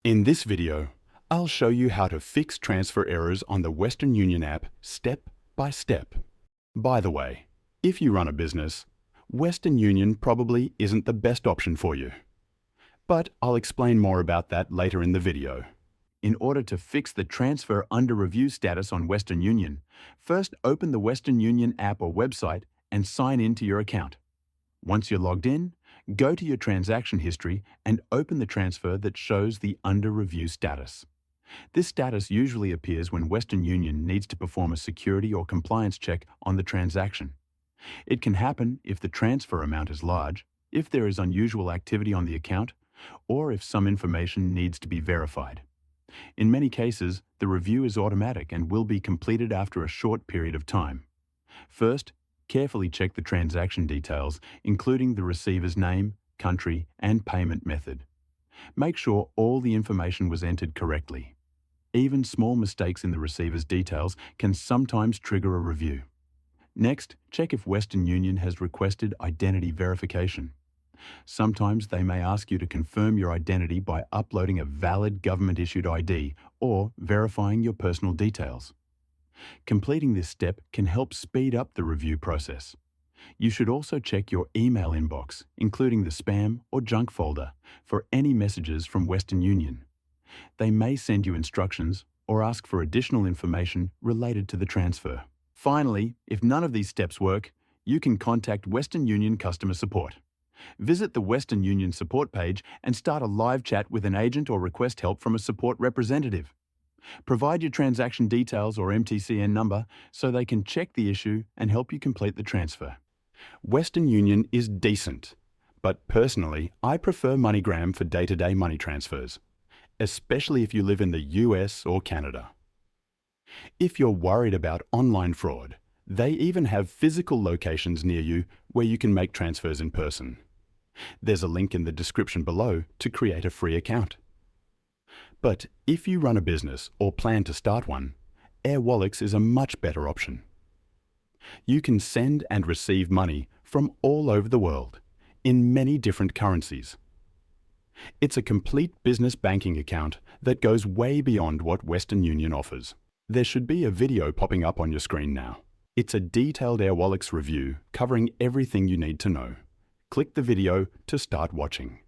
In this video, I'll show you how to fix transfer errors on the Western Union app step by step. By the way, if you run a business, Western Union probably isn't the best option for you. But I'll explain more about that later in the video. In order to fix the transfer under review status on Western Union, first open the Western Union app or website and sign in to your account. Once you're logged in, go to your transaction history and open the transfer that shows the under review status. This status usually appears when Western Union needs to perform a security or compliance check on the transaction. It can happen if the transfer amount is large, if there is unusual activity on the account, or if some information needs to be verified. In many cases, the review is automatic and will be completed after a short period of time. First, carefully check the transaction details, including the receiver's name, country, and payment method. Make sure all the information was entered correctly. Even small mistakes in the receiver's details can sometimes trigger a review. Next, check if Western Union has requested identity verification. Sometimes they may ask you to confirm your identity by uploading a valid government-issued ID or verifying your personal details. Completing this step can help speed up the review process. You should also check your email inbox, including the spam or junk folder, for any messages from Western Union. They may send you instructions or ask for additional information related to the transfer. Finally, if none of these steps work, you can contact Western Union customer support. Visit the Western Union support page and start a live chat with an agent or request help from a support representative. Provide your transaction details or MTCN number so they can check the issue and help you complete the transfer. Western Union is decent, but personally, I prefer MoneyGram for day-to-day money transfers, especially if you live in the US or Canada. If you're worried about online fraud, they even have physical locations near you where you can make transfers in person. There's a link in the description below to create a free account. But if you run a business or plan to start one, Airwallex is a much better option. You can send and receive money from all over the world, in many different currencies. It's a complete business banking account that goes way beyond what Western Union offers. There should be a video popping up on your screen now. It's a detailed Airwallex review covering everything you need to know. Click the video to start watching.